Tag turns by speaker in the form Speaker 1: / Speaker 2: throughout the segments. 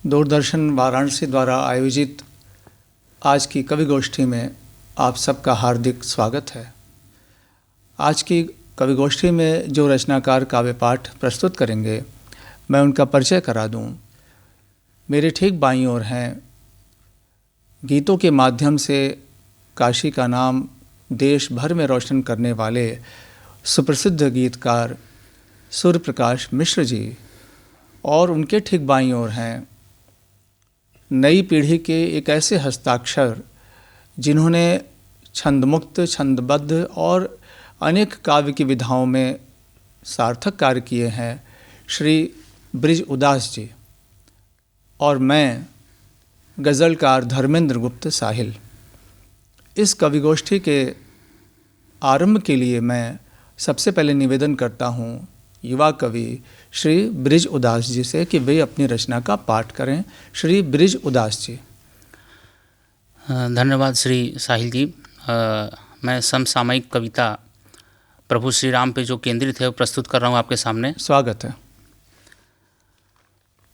Speaker 1: दूरदर्शन वाराणसी द्वारा आयोजित आज की कवि गोष्ठी में आप सबका हार्दिक स्वागत है। आज की कवि गोष्ठी में जो रचनाकार काव्य पाठ प्रस्तुत करेंगे, मैं उनका परिचय करा दूं। मेरे ठीक बाईं ओर हैं गीतों के माध्यम से काशी का नाम देश भर में रोशन करने वाले सुप्रसिद्ध गीतकार सूर्य प्रकाश मिश्र जी, और उनके ठीक बाईं ओर हैं नई पीढ़ी के एक ऐसे हस्ताक्षर जिन्होंने छंदमुक्त, छंदबद्ध और अनेक काव्य की विधाओं में सार्थक कार्य किए हैं, श्री बृज उदास जी। और मैं गज़लकार धर्मेंद्र गुप्त साहिल। इस कवि गोष्ठी के आरंभ के लिए मैं सबसे पहले निवेदन करता हूँ युवा कवि श्री बृज उदास जी से कि वे अपनी रचना का पाठ करें। श्री बृज उदास जी।
Speaker 2: धन्यवाद श्री साहिल जी। मैं समसामयिक कविता प्रभु श्री राम पे जो केंद्रित है वो प्रस्तुत कर रहा हूँ आपके सामने।
Speaker 1: स्वागत है।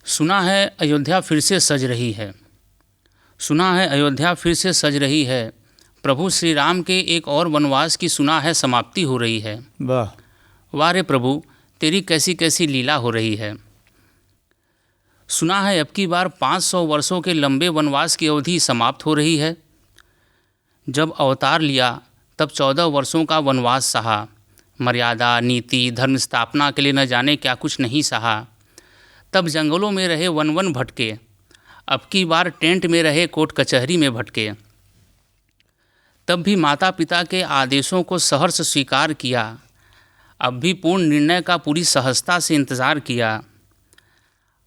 Speaker 2: सुना है अयोध्या फिर से सज रही है, सुना है अयोध्या फिर से सज रही है, प्रभु श्री राम के एक और वनवास की सुना है समाप्ति हो रही है।
Speaker 1: वाह
Speaker 2: वाह रे प्रभु, तेरी कैसी कैसी लीला हो रही है। सुना है अब की बार 500 वर्षों के लंबे वनवास की अवधि समाप्त हो रही है। जब अवतार लिया तब 14 वर्षों का वनवास सहा, मर्यादा, नीति, धर्म स्थापना के लिए न जाने क्या कुछ नहीं सहा। तब जंगलों में रहे वन वन भटके, अब की बार टेंट में रहे कोर्ट कचहरी में भटके। तब भी माता पिता के आदेशों को सहर्ष स्वीकार किया, अब भी पूर्ण निर्णय का पूरी सहजता से इंतज़ार किया।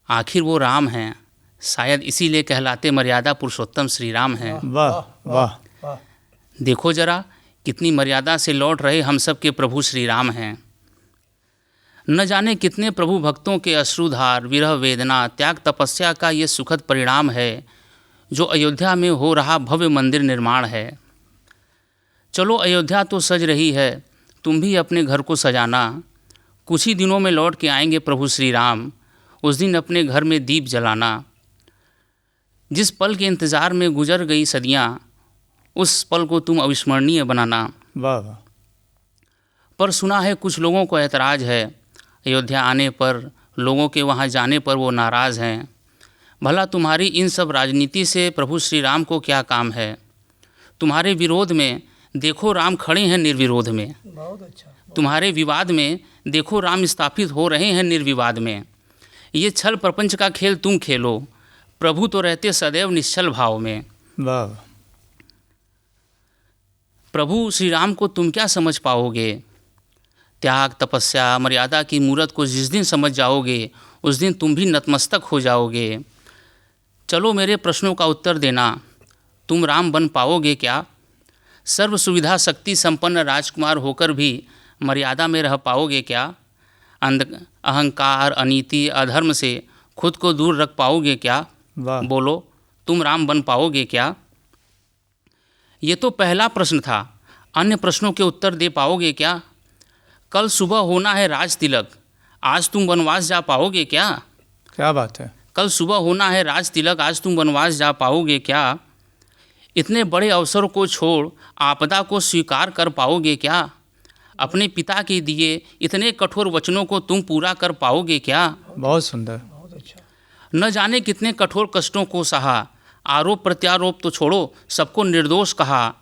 Speaker 2: आखिर वो राम हैं, शायद इसीलिए कहलाते मर्यादा पुरुषोत्तम श्री राम हैं।
Speaker 1: वाह वाह।
Speaker 2: देखो जरा कितनी मर्यादा से लौट रहे हम सब के प्रभु श्री राम हैं। न जाने कितने प्रभु भक्तों के अश्रुधार, विरह, वेदना, त्याग, तपस्या का ये सुखद परिणाम है जो अयोध्या में हो रहा भव्य मंदिर निर्माण है। चलो अयोध्या तो सज रही है, तुम भी अपने घर को सजाना। कुछ ही दिनों में लौट के आएंगे प्रभु श्री राम, उस दिन अपने घर में दीप जलाना। जिस पल के इंतज़ार में गुजर गई सदियाँ, उस पल को तुम अविस्मरणीय बनाना।
Speaker 1: वाह वाह।
Speaker 2: पर सुना है कुछ लोगों को ऐतराज़ है, अयोध्या आने पर, लोगों के वहाँ जाने पर वो नाराज़ हैं। भला तुम्हारी इन सब राजनीति से प्रभु श्री राम को क्या काम है। तुम्हारे विरोध में देखो राम खड़े हैं निर्विरोध में।
Speaker 3: बहुत अच्छा।
Speaker 2: तुम्हारे विवाद में देखो राम स्थापित हो रहे हैं निर्विवाद में। ये छल प्रपंच का खेल तुम खेलो, प्रभु तो रहते सदैव निश्चल भाव में।
Speaker 1: वाह।
Speaker 2: प्रभु श्री राम को तुम क्या समझ पाओगे। त्याग, तपस्या, मर्यादा की मूरत को जिस दिन समझ जाओगे, उस दिन तुम भी नतमस्तक हो जाओगे। चलो मेरे प्रश्नों का उत्तर देना, तुम राम बन पाओगे क्या। सर्व सुविधा शक्ति संपन्न राजकुमार होकर भी मर्यादा में रह पाओगे क्या। अहंकार, अनीति, अधर्म से खुद को दूर रख पाओगे क्या। बोलो तुम राम बन पाओगे क्या। ये तो पहला प्रश्न था, अन्य प्रश्नों के उत्तर दे पाओगे क्या। कल सुबह होना है राज तिलक, आज तुम वनवास जा पाओगे क्या।
Speaker 1: क्या बात है।
Speaker 2: कल सुबह होना है राज तिलक, आज तुम वनवास जा पाओगे क्या। इतने बड़े अवसर को छोड़ आपदा को स्वीकार कर पाओगे क्या। अपने पिता के दिए इतने कठोर वचनों को तुम पूरा कर पाओगे क्या।
Speaker 1: बहुत सुंदर।
Speaker 3: बहुत अच्छा।
Speaker 2: न जाने कितने कठोर कष्टों को सहा, आरोप प्रत्यारोप तो छोड़ो, सबको निर्दोष कहा।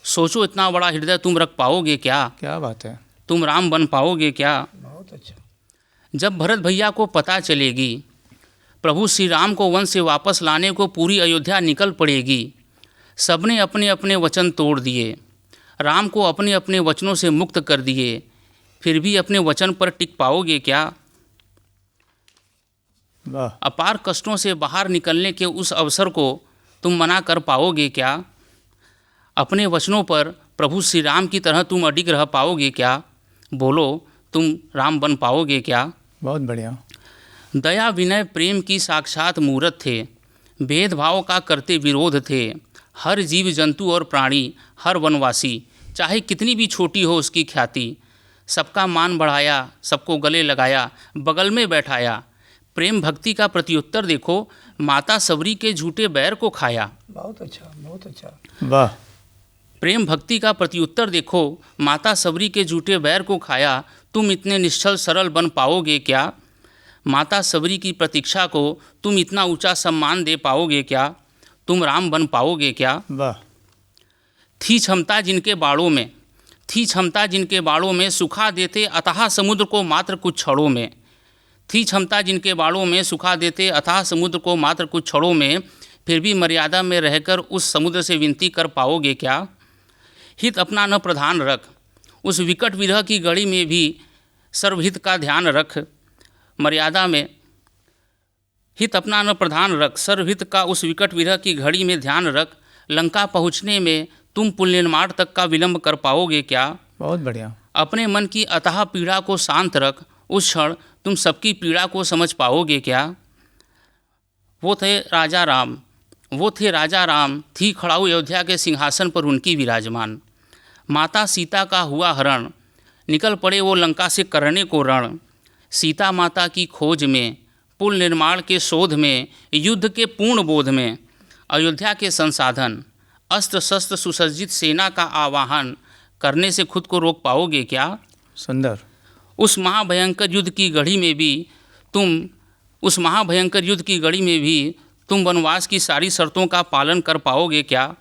Speaker 2: सोचो इतना बड़ा हृदय तुम रख पाओगे क्या।
Speaker 1: क्या बात है।
Speaker 2: तुम राम बन पाओगे क्या।
Speaker 3: बहुत अच्छा।
Speaker 2: जब भरत भैया को पता चलेगी प्रभु श्री राम को वन से वापस लाने को पूरी अयोध्या निकल पड़ेगी। सबने अपने अपने वचन तोड़ दिए, राम को अपने अपने वचनों से मुक्त कर दिए, फिर भी अपने वचन पर टिक पाओगे क्या।
Speaker 1: वाह।
Speaker 2: अपार कष्टों से बाहर निकलने के उस अवसर को तुम मना कर पाओगे क्या। अपने वचनों पर प्रभु श्री राम की तरह तुम अडिग रह पाओगे क्या। बोलो तुम राम बन पाओगे क्या।
Speaker 1: बहुत बढ़िया।
Speaker 2: दया, विनय, प्रेम की साक्षात मूरत थे, भेदभाव का करते विरोध थे। हर जीव जंतु और प्राणी, हर वनवासी, चाहे कितनी भी छोटी हो उसकी ख्याति, सबका मान बढ़ाया, सबको गले लगाया, बगल में बैठाया, प्रेम भक्ति का प्रत्युत्तर देखो, माता सबरी के झूठे बैर को खाया।
Speaker 3: बहुत अच्छा, बहुत अच्छा।
Speaker 1: वाह।
Speaker 2: प्रेम भक्ति का प्रत्युत्तर देखो, माता सबरी के झूठे बैर को खाया। तुम इतने निश्चल सरल बन पाओगे क्या? माता सबरी की प्रतीक्षा को तुम इतना ऊंचा सम्मान दे पाओगे क्या? तुम राम बन पाओगे क्या?
Speaker 1: वाह।
Speaker 2: थी क्षमता जिनके बाड़ों में, थी क्षमता जिनके बाड़ों में, सुखा देते अथाह समुद्र को मात्र कुछ क्षणों में। थी क्षमता जिनके बाड़ों में, सुखा देते अथाह समुद्र को मात्र कुछ क्षणों में। फिर भी मर्यादा में रहकर उस समुद्र से विनती कर पाओगे क्या? हित अपना न प्रधान रख, उस विकट विरह की घड़ी में भी सर्वहित का ध्यान रख। मर्यादा में हित अपना न प्रधान रख, सर्वहित का उस विकट विरह की घड़ी में ध्यान रख। लंका पहुँचने में तुम पुल निर्माण तक का विलंब कर पाओगे क्या?
Speaker 1: बहुत बढ़िया।
Speaker 2: अपने मन की अथाह पीड़ा को शांत रख, उस क्षण तुम सबकी पीड़ा को समझ पाओगे क्या? वो थे राजा राम, वो थे राजा राम, थी खड़ाऊ अयोध्या के सिंहासन पर उनकी विराजमान। माता सीता का हुआ हरण, निकल पड़े वो लंका से करने को रण। सीता माता की खोज में, पुल निर्माण के शोध में, युद्ध के पूर्ण बोध में, अयोध्या के संसाधन, अस्त्र शस्त्र सुसज्जित सेना का आवाहन करने से खुद को रोक पाओगे क्या?
Speaker 1: सुंदर।
Speaker 2: उस महाभयंकर युद्ध की घड़ी में भी तुम वनवास की सारी शर्तों का पालन कर पाओगे क्या?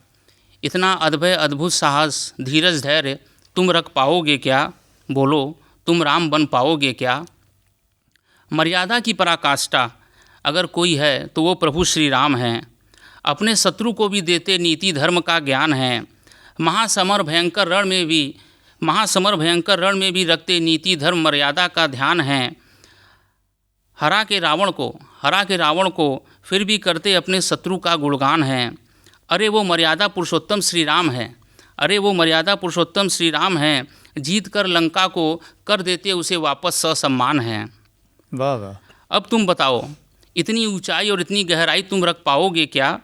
Speaker 2: इतना अद्भुत अद्भुत साहस, धीरज, धैर्य तुम रख पाओगे क्या? बोलो, तुम राम बन पाओगे क्या? मर्यादा की पराकाष्ठा अगर कोई है तो वो प्रभु श्री राम हैं। अपने शत्रु को भी देते नीति धर्म का ज्ञान है। महासमर भयंकर रण में भी रखते नीति धर्म मर्यादा का ध्यान है। हरा के रावण को फिर भी करते अपने शत्रु का गुणगान है। अरे वो मर्यादा पुरुषोत्तम श्री राम है, अरे वो मर्यादा पुरुषोत्तम श्री राम हैं। जीत कर लंका को कर देते उसे वापस ससम्मान है।
Speaker 1: वाह वाह।
Speaker 2: अब तुम बताओ, इतनी ऊंचाई और इतनी गहराई तुम रख पाओगे क्या?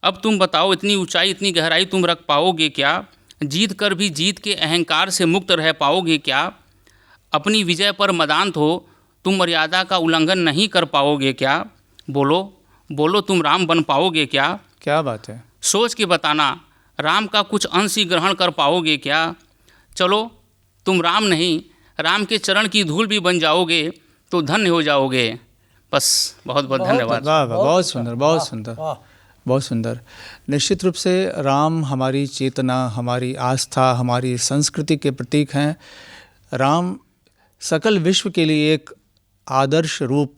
Speaker 2: अब तुम बताओ, इतनी ऊंचाई इतनी गहराई तुम रख पाओगे क्या? जीत कर भी जीत के अहंकार से मुक्त रह पाओगे क्या? अपनी विजय पर मदान्त हो तुम मर्यादा का उल्लंघन नहीं कर पाओगे क्या? बोलो बोलो, तुम राम बन पाओगे क्या?
Speaker 1: क्या बात है।
Speaker 2: सोच के बताना, राम का कुछ अंश ही ग्रहण कर पाओगे क्या? चलो, तुम राम नहीं, राम के चरण की धूल भी बन जाओगे तो धन्य हो जाओगे। बस, बहुत बहुत धन्यवाद।
Speaker 1: वाह वाह, बहुत सुंदर, बहुत सुंदर, बहुत सुंदर। निश्चित रूप से राम हमारी चेतना, हमारी आस्था, हमारी संस्कृति के प्रतीक हैं। राम सकल विश्व के लिए एक आदर्श रूप,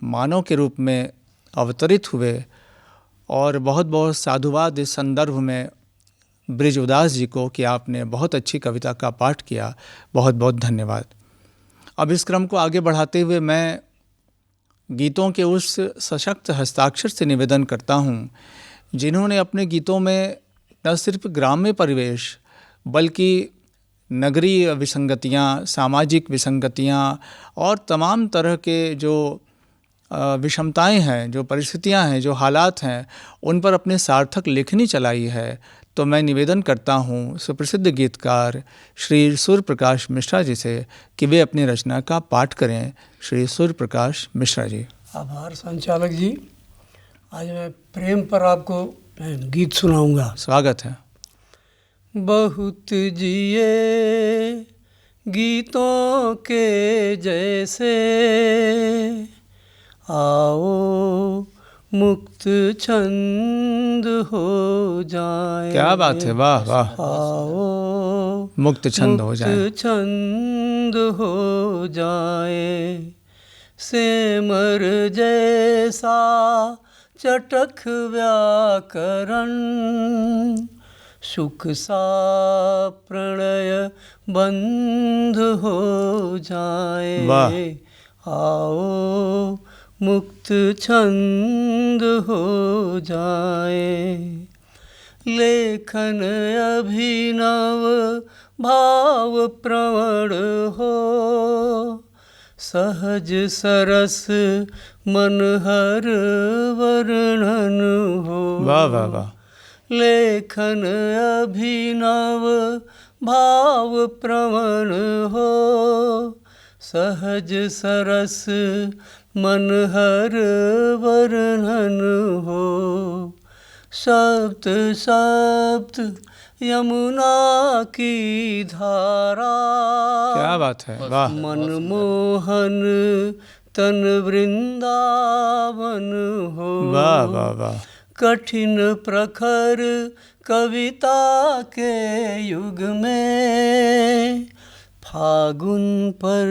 Speaker 1: मानव के रूप में अवतरित हुए। और बहुत बहुत साधुवाद इस संदर्भ में ब्रिज उदास जी को कि आपने बहुत अच्छी कविता का पाठ किया। बहुत बहुत धन्यवाद। अब इस क्रम को आगे बढ़ाते हुए मैं गीतों के उस सशक्त हस्ताक्षर से निवेदन करता हूँ जिन्होंने अपने गीतों में न सिर्फ ग्राम्य परिवेश बल्कि नगरीय विसंगतियाँ, सामाजिक विसंगतियाँ और तमाम तरह के जो विषमताएं हैं, जो परिस्थितियां हैं, जो हालात हैं, उन पर अपने सार्थक लेखनी चलाई है। तो मैं निवेदन करता हूँ सुप्रसिद्ध गीतकार श्री सूर्य प्रकाश मिश्रा जी से कि वे अपनी रचना का पाठ करें। श्री सूर्य प्रकाश मिश्रा जी।
Speaker 3: आभार संचालक जी। आज मैं प्रेम पर आपको गीत सुनाऊंगा।
Speaker 1: स्वागत है।
Speaker 3: बहुत जिए गीतों के जैसे, आओ मुक्त छंद हो जाए।
Speaker 1: क्या बात है, वाह वाह।
Speaker 3: आओ
Speaker 1: मुक्त छंद हो जाए,
Speaker 3: मुक्त छंद हो जाए। सेमर जैसा चटख व्याकरण, सुख सा प्रणय बंध हो जाए।
Speaker 1: वाह।
Speaker 3: आओ मुक्त छंद हो जाए। लेखन अभिनव भाव प्रवण हो, सहज सरस मनहर वर्णन हो।
Speaker 1: वाह वाह वाह।
Speaker 3: लेखन अभिनव भाव प्रवण हो, सहज सरस मनहर वर्णन हो। सप्त सप्त यमुना की धारा,
Speaker 1: क्या बात है, वाह।
Speaker 3: मनमोहन तन वृंदावन हो।
Speaker 1: वाह वाह वाह।
Speaker 3: कठिन प्रखर कविता के युग में फागुन पर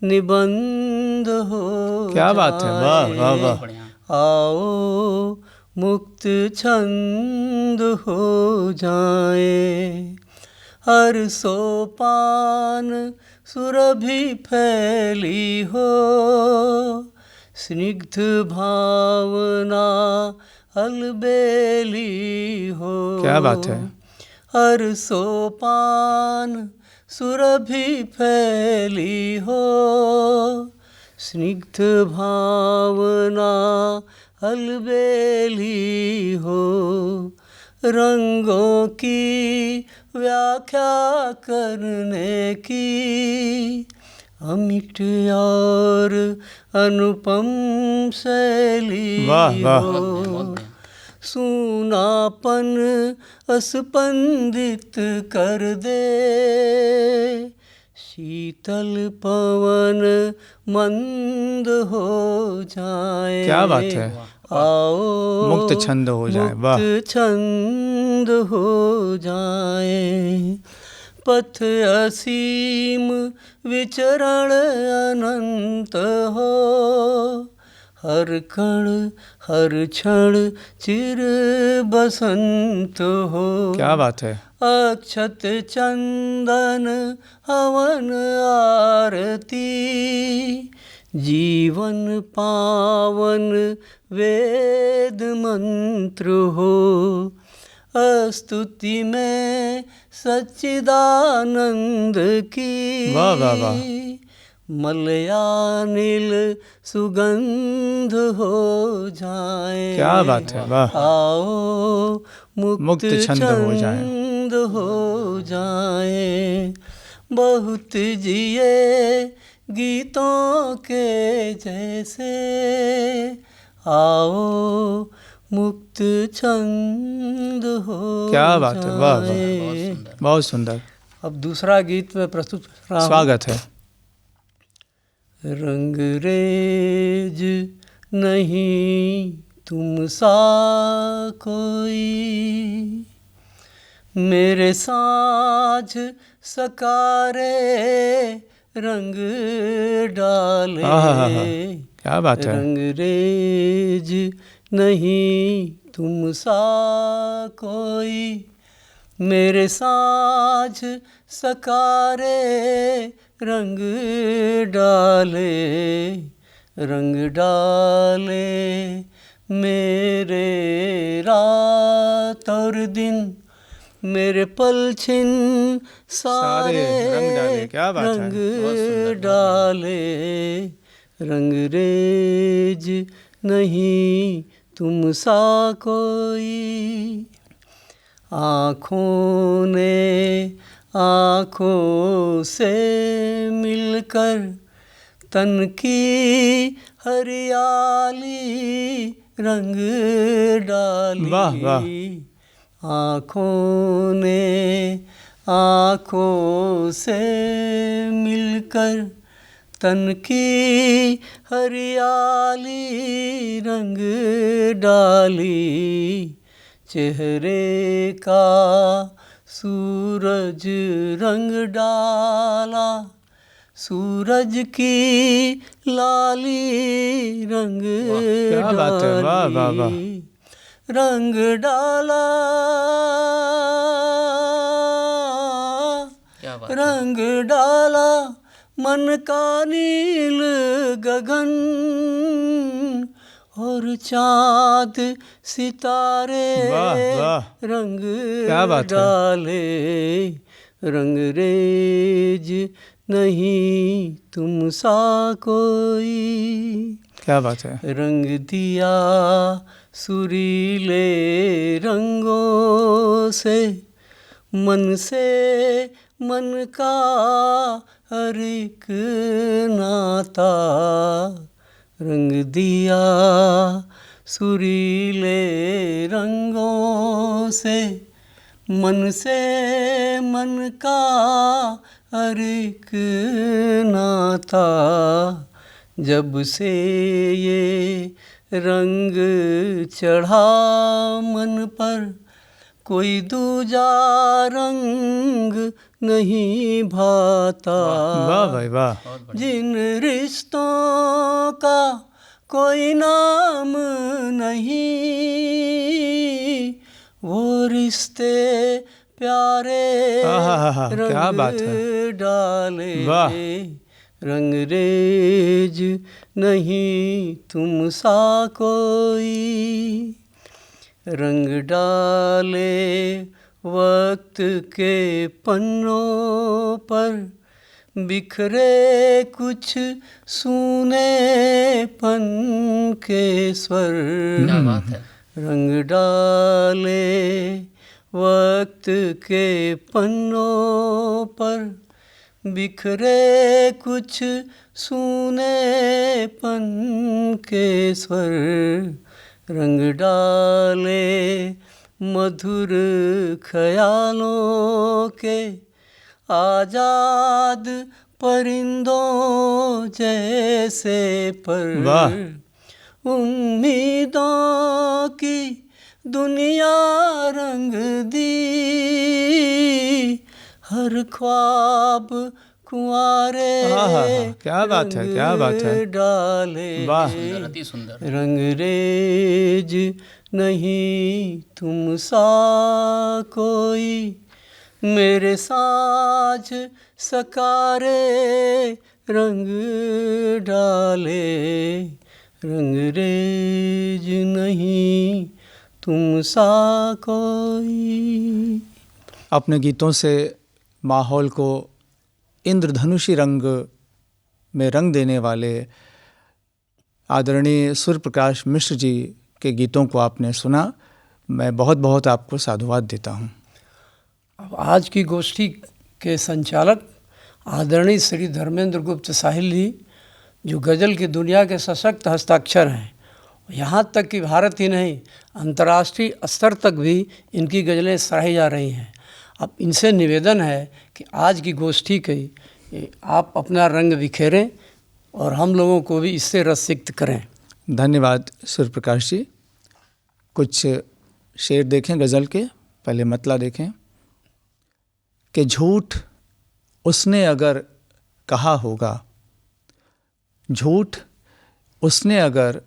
Speaker 3: निबंध हो।
Speaker 1: क्या बात है, वाह वाह वाह।
Speaker 3: आओ मुक्त छंद हो जाए। हर सोपान सुरभि फैली हो। स्निग्ध भावना अलबेली हो।
Speaker 1: क्या बात है।
Speaker 3: हर सोपान सुरभि फैली हो। स्निग्ध भावना अलबेली हो। रंगों की व्याख्या करने की अमिट और अनुपम शैली
Speaker 1: वाह वाह।
Speaker 3: हो। सूनापन स्पंदित कर दे। शीतल पवन मंद हो जाए।
Speaker 1: क्या बात है।
Speaker 3: आओ
Speaker 1: मुक्त छंद हो जाए, वाह।
Speaker 3: मुक्त छंद हो जाए। पथ असीम विचरण अनंत हो। हर कण हर क्षण चिर बसंत हो।
Speaker 1: क्या बात है।
Speaker 3: अक्षत चंदन हवन आरती। जीवन पावन वेद मंत्र हो। स्तुति में सच्चिदानंद की।
Speaker 1: वाह वाह वाह।
Speaker 3: मलयानिल सुगंध हो जाए।
Speaker 1: क्या बात है, वाह।
Speaker 3: आओ मुक्त
Speaker 1: छंद हो जाए।
Speaker 3: छंद हो जाए। बहुत जिए गीतों के जैसे। आओ मुक्त छंद हो।
Speaker 1: क्या बात है, वाह वाह।
Speaker 3: जाए।
Speaker 1: बहुत सुंदर।
Speaker 3: अब दूसरा गीत में प्रस्तुत कर रहा हूं।
Speaker 1: स्वागत है।
Speaker 3: रंगरेज नहीं तुम सा कोई। मेरे साझ सकारे रंग डाले।
Speaker 1: क्या बात है।
Speaker 3: रंगरेज नहीं तुम सा कोई। मेरे साझ सकारे रंग डाले। रंग डाले मेरे रात और दिन। मेरे पलछिन सारे
Speaker 1: रंग डाले। क्या बात है।
Speaker 3: रंग डाले। रंगरेज नहीं तुम सा कोई। आँखों ने आँखों से मिलकर तन की हरियाली रंग डाली।
Speaker 1: वाह वाह।
Speaker 3: आँखों ने आँखों से मिलकर तन की हरियाली रंग डाली। चेहरे का सूरज रंग डाला। सूरज की लाली रंग
Speaker 1: क्या बात है, वाह वाह वाह।
Speaker 3: रंग डाला। रंग डाला मन का नील गगन। और चाँद सितारे
Speaker 1: वाह वाह।
Speaker 3: रंग
Speaker 1: क्या बात है।
Speaker 3: डाले। रंगरेज नहीं तुम सा कोई।
Speaker 1: क्या बात है।
Speaker 3: रंग दिया सुरीले रंगों से मन का हर एक नाता, रंग दिया सुरीले रंगों से मन का हर एक नाता। जब से ये रंग चढ़ा मन पर, कोई दूजा रंग नहीं भाता।
Speaker 1: वाह भाई वाह।
Speaker 3: जिन रिश्तों का कोई नाम नहीं, वो रिश्ते प्यारे
Speaker 1: आहा, क्या बात
Speaker 3: रंग
Speaker 1: है।
Speaker 3: डाले।
Speaker 1: वाह।
Speaker 3: रंगरेज नहीं तुम सा कोई, रंग डाले वक्त के पन्नों पर, बिखरे कुछ सूनेपन के स्वर।
Speaker 2: क्या बात है।
Speaker 3: रंग डाले वक्त के पन्नों पर, बिखरे कुछ सूनेपन के स्वर। रंग डाले मधुर ख्यालों के, आजाद परिंदों जैसे पर।
Speaker 1: वाह।
Speaker 3: उम्मीदों की दुनिया रंग दी, हर ख्वाब कुंवारे
Speaker 1: क्या बात है, क्या बात है।
Speaker 3: डाले।
Speaker 1: वाह।
Speaker 2: सुंदर, अति सुंदर।
Speaker 3: रंगरेज नहीं तुम सा कोई, मेरे साज सकारे रंग डाले। रंगरेज नहीं तुम सा कोई।
Speaker 1: अपने गीतों से माहौल को इंद्रधनुषी रंग में रंग देने वाले आदरणीय सूर्य प्रकाश मिश्र जी के गीतों को आपने सुना। मैं बहुत बहुत आपको साधुवाद देता हूँ।
Speaker 3: अब आज की गोष्ठी के संचालक आदरणीय श्री धर्मेंद्र गुप्त साहिल जी, जो गज़ल की दुनिया के सशक्त हस्ताक्षर हैं, यहाँ तक कि भारत ही नहीं अंतर्राष्ट्रीय स्तर तक भी इनकी गज़लें सराही जा रही हैं। अब इनसे निवेदन है कि आज की गोष्ठी की आप अपना रंग बिखेरें और हम लोगों को भी इससे रसिक्त करें।
Speaker 1: धन्यवाद सूर्य प्रकाश जी। कुछ शेर देखें गज़ल के, पहले मतला देखें कि झूठ उसने अगर कहा होगा, झूठ उसने अगर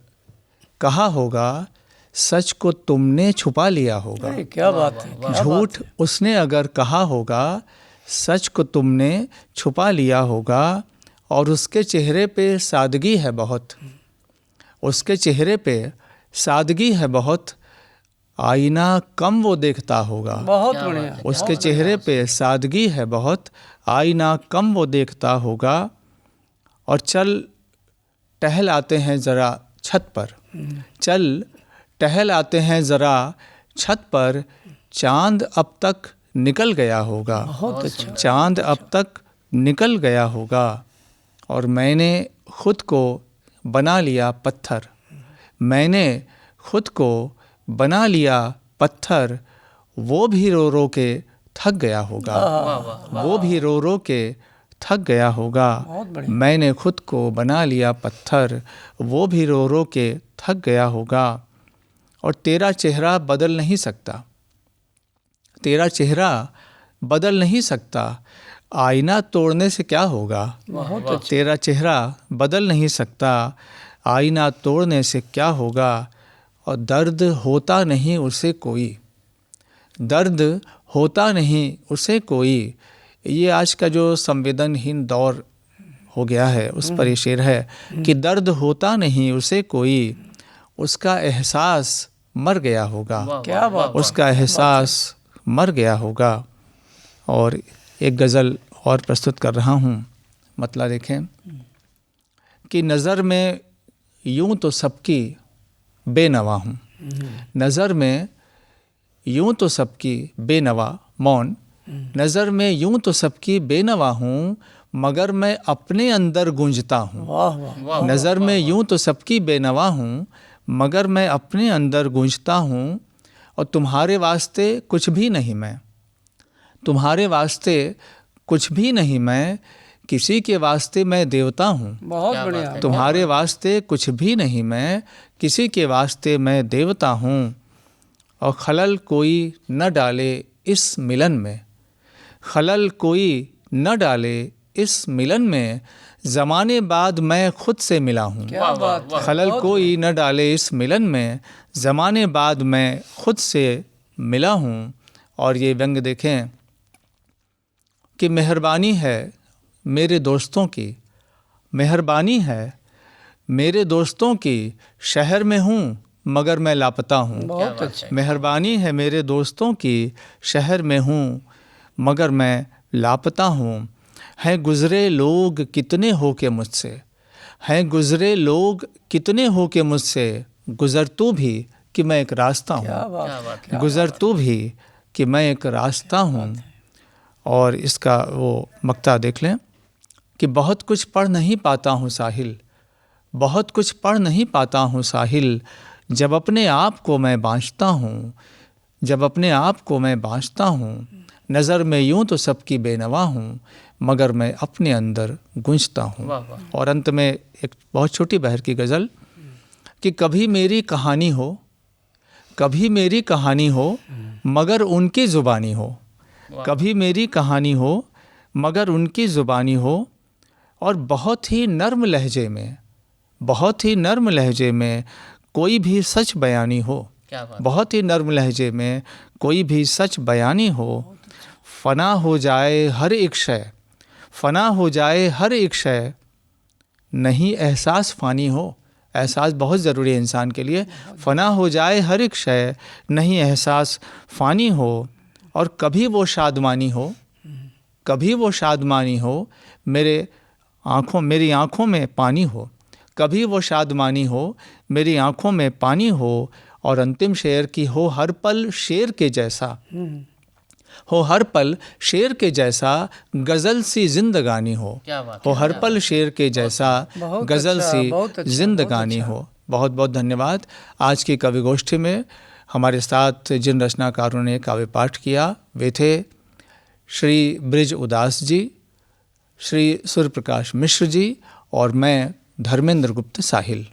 Speaker 1: कहा होगा, सच को तुमने छुपा लिया होगा।
Speaker 3: क्या बात है।
Speaker 1: झूठ उसने अगर कहा होगा, सच को तुमने छुपा लिया होगा। और उसके चेहरे पे सादगी है बहुत, उसके चेहरे पे सादगी है बहुत, आईना कम वो देखता होगा।
Speaker 3: बहुत बढ़िया।
Speaker 1: उसके चेहरे पे सादगी है बहुत, आईना कम वो देखता होगा। और चल टहल आते हैं ज़रा छत पर, चल टहल आते हैं ज़रा छत पर, चांद अब तक निकल गया होगा।
Speaker 3: बहुत अच्छा।
Speaker 1: चांद अब तक निकल गया होगा। और मैंने खुद को बना लिया पत्थर, मैंने खुद को बना लिया पत्थर, वो भी रो रो के थक गया होगा। वो भी रो रो के थक गया होगा। मैंने खुद को बना लिया पत्थर, वो भी रो रो के थक गया होगा। और तेरा चेहरा बदल नहीं सकता, तेरा चेहरा बदल नहीं सकता, आईना तोड़ने से क्या होगा। तेरा चेहरा बदल नहीं सकता, आईना तोड़ने से क्या होगा। और दर्द होता नहीं उसे कोई, दर्द होता नहीं उसे कोई। ये आज का जो संवेदनहीन दौर हो गया है उस पर ये शेर है कि दर्द होता नहीं उसे कोई, उसका एहसास मर गया होगा।
Speaker 3: क्या बात।
Speaker 1: उसका एहसास मर गया होगा। और एक गज़ल और प्रस्तुत कर रहा हूँ, मतला देखें कि नज़र में यूं तो सबकी बेनवा हूँ, नज़र में यूं तो सबकी बेनवा मौन, नज़र में यूं तो सबकी बेनवा हूँ, मगर मैं अपने अंदर गूंजता हूँ।
Speaker 3: वाह वाह।
Speaker 1: नज़र में यूं तो सबकी बेनवा हूँ, मगर मैं अपने अंदर गूंजता हूँ। और तुम्हारे वास्ते कुछ भी नहीं मैं, तुम्हारे वास्ते कुछ भी नहीं मैं, किसी के वास्ते मैं देवता हूँ।
Speaker 3: बहुत
Speaker 2: क्या बात
Speaker 3: बढ़िया।
Speaker 2: है।
Speaker 1: तुम्हारे वास्ते कुछ भी नहीं मैं, किसी के वास्ते मैं देवता हूँ। और खलल कोई न डाले इस मिलन में, खलल कोई न डाले इस मिलन में, ज़माने बाद मैं खुद से मिला हूँ।
Speaker 3: क्या
Speaker 2: वाह, वाह,
Speaker 3: बात
Speaker 2: वाह।
Speaker 3: है।
Speaker 1: खलल
Speaker 3: बहुत
Speaker 1: कोई न डाले इस मिलन में, ज़माने बाद मैं खुद से मिला हूँ। और ये व्यंग देखें कि मेहरबानी है मेरे दोस्तों की, मेहरबानी है मेरे दोस्तों की, शहर में हूँ मगर मैं लापता हूँ।
Speaker 3: बहुत
Speaker 2: बात
Speaker 3: अच्छा।
Speaker 2: है।
Speaker 1: मेहरबानी है मेरे दोस्तों की, शहर में हूँ मगर मैं लापता हूँ। हैं गुज़रे लोग कितने हो के मुझसे, हैं गुज़रे लोग कितने हो के मुझसे, गुज़र तू भी कि मैं एक रास्ता
Speaker 3: क्या
Speaker 1: हूँ।
Speaker 3: बात
Speaker 2: क्या
Speaker 3: है।
Speaker 2: बात
Speaker 3: क्या
Speaker 1: गुज़र तू भी कि मैं एक रास्ता हूँ। और इसका वो मक्ता देख लें कि बहुत कुछ पढ़ नहीं पाता हूँ साहिल, बहुत कुछ पढ़ नहीं पाता हूँ साहिल, जब अपने आप को मैं बाँचता हूँ, जब अपने आप को मैं बाँचता हूँ। नज़र में यूं तो सबकी बेनवा हूँ, मगर मैं अपने अंदर गूंजता हूँ।
Speaker 2: वाह, वाह।
Speaker 1: और अंत में एक बहुत छोटी बहर की गज़ल कि कभी मेरी कहानी हो, कभी मेरी कहानी हो, मगर उनकी ज़ुबानी हो, कभी मेरी कहानी हो मगर उनकी ज़ुबानी हो। और बहुत ही नर्म लहजे में, बहुत ही नर्म लहजे में कोई भी सच बयानी हो,
Speaker 2: क्या बात।
Speaker 1: बहुत ही नर्म लहजे में कोई भी सच बयानी हो। फना हो जाए हर एक शय, फना हो जाए हर एक शय, नहीं एहसास फ़ानी हो। एहसास बहुत ज़रूरी है इंसान के लिए। फना हो जाए हर एक शय, नहीं एहसास फ़ानी हो। और कभी वो शादमानी हो, कभी वो शादमानी हो, मेरी आँखों में पानी हो, कभी वो शादमानी हो, मेरी आँखों में पानी हो। और अंतिम शेर की हो हर पल शेर के जैसा, हो हर पल शेर के जैसा, गज़ल सी जिंदगानी हो।
Speaker 2: क्या बात
Speaker 1: हो
Speaker 2: है,
Speaker 1: हर
Speaker 2: क्या
Speaker 1: पल
Speaker 2: बात
Speaker 1: शेर के जैसा,
Speaker 3: बहुत
Speaker 1: गज़ल
Speaker 3: अच्छा,
Speaker 1: सी
Speaker 3: बहुत अच्छा,
Speaker 1: जिंदगानी
Speaker 3: बहुत अच्छा।
Speaker 1: हो। बहुत बहुत धन्यवाद। आज की कवि गोष्ठी में हमारे साथ जिन रचनाकारों ने काव्य पाठ किया वे थे श्री बृज उदास जी, श्री सूर्यप्रकाश मिश्र जी और मैं धर्मेंद्र गुप्त साहिल।